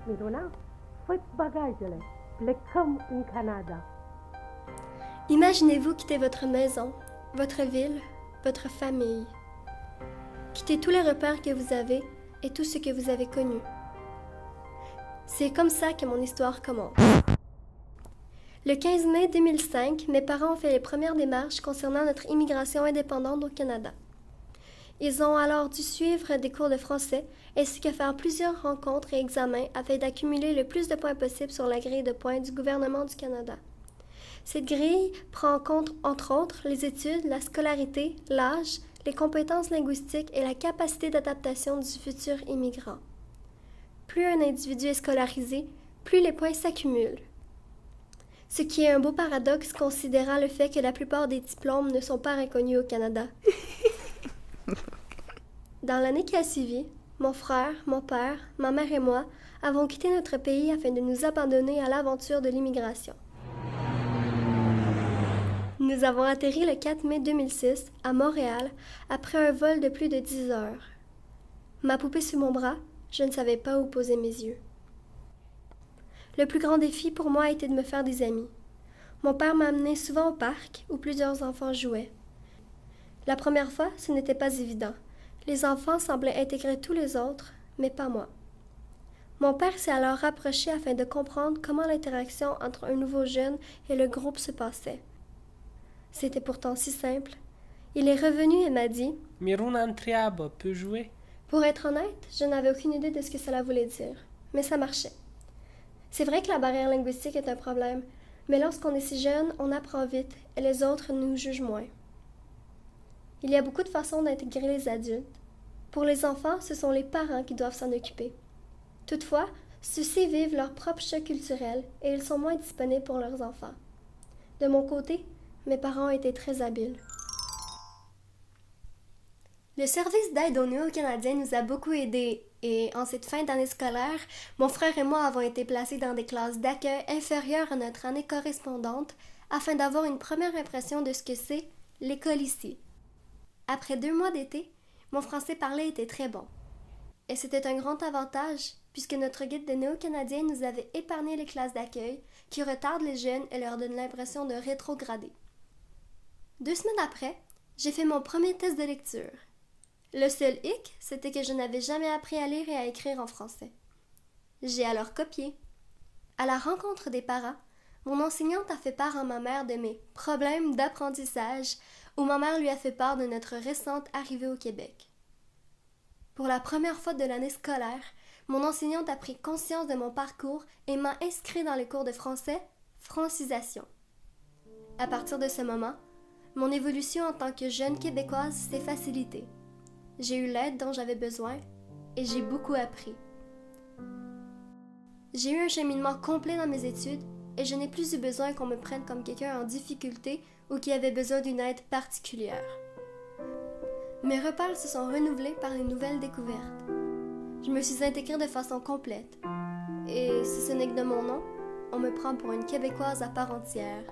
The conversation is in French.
Miruna, faites bagage le, Plecum in Canada. Imaginez-vous quitter votre maison, votre ville, votre famille. Quittez tous les repères que vous avez et tout ce que vous avez connu. C'est comme ça que mon histoire commence. Le 15 mai 2005, mes parents ont fait les premières démarches concernant notre immigration indépendante au Canada. Ils ont alors dû suivre des cours de français ainsi que faire plusieurs rencontres et examens afin d'accumuler le plus de points possible sur la grille de points du gouvernement du Canada. Cette grille prend en compte, entre autres, les études, la scolarité, l'âge, les compétences linguistiques et la capacité d'adaptation du futur immigrant. Plus un individu est scolarisé, plus les points s'accumulent. Ce qui est un beau paradoxe considérant le fait que la plupart des diplômes ne sont pas reconnus au Canada. Dans l'année qui a suivi, mon frère, mon père, ma mère et moi avons quitté notre pays afin de nous abandonner à l'aventure de l'immigration. Nous avons atterri le 4 mai 2006 à Montréal après un vol de plus de 10 heures. Ma poupée sur mon bras, je ne savais pas où poser mes yeux. Le plus grand défi pour moi était de me faire des amis. Mon père m'amenait souvent au parc où plusieurs enfants jouaient. La première fois, ce n'était pas évident. Les enfants semblaient intégrer tous les autres, mais pas moi. Mon père s'est alors rapproché afin de comprendre comment l'interaction entre un nouveau jeune et le groupe se passait. C'était pourtant si simple. Il est revenu et m'a dit « Miruna întreabă, peut jouer ?» Pour être honnête, je n'avais aucune idée de ce que cela voulait dire, mais ça marchait. C'est vrai que la barrière linguistique est un problème, mais lorsqu'on est si jeune, on apprend vite et les autres nous jugent moins. Il y a beaucoup de façons d'intégrer les adultes. Pour les enfants, ce sont les parents qui doivent s'en occuper. Toutefois, ceux-ci vivent leur propre choc culturel et ils sont moins disponibles pour leurs enfants. De mon côté, mes parents étaient très habiles. Le service d'aide aux Néo-Canadiens nous a beaucoup aidés et, en cette fin d'année scolaire, mon frère et moi avons été placés dans des classes d'accueil inférieures à notre année correspondante afin d'avoir une première impression de ce que c'est l'école ici. Après 2 mois d'été, mon français parlé était très bon. Et c'était un grand avantage puisque notre guide de Néo-Canadiens nous avait épargné les classes d'accueil qui retardent les jeunes et leur donnent l'impression de rétrograder. 2 semaines après, j'ai fait mon premier test de lecture. Le seul hic, c'était que je n'avais jamais appris à lire et à écrire en français. J'ai alors copié. À la rencontre des parents, mon enseignante a fait part à ma mère de mes problèmes d'apprentissage où ma mère lui a fait part de notre récente arrivée au Québec. Pour la première fois de l'année scolaire, mon enseignante a pris conscience de mon parcours et m'a inscrit dans les cours de français francisation. À partir de ce moment, mon évolution en tant que jeune Québécoise s'est facilitée. J'ai eu l'aide dont j'avais besoin et j'ai beaucoup appris. J'ai eu un cheminement complet dans mes études et je n'ai plus eu besoin qu'on me prenne comme quelqu'un en difficulté ou qui avait besoin d'une aide particulière. Mes repères se sont renouvelés par une nouvelle découverte. Je me suis intégrée de façon complète. Et si ce n'est que de mon nom, on me prend pour une Québécoise à part entière.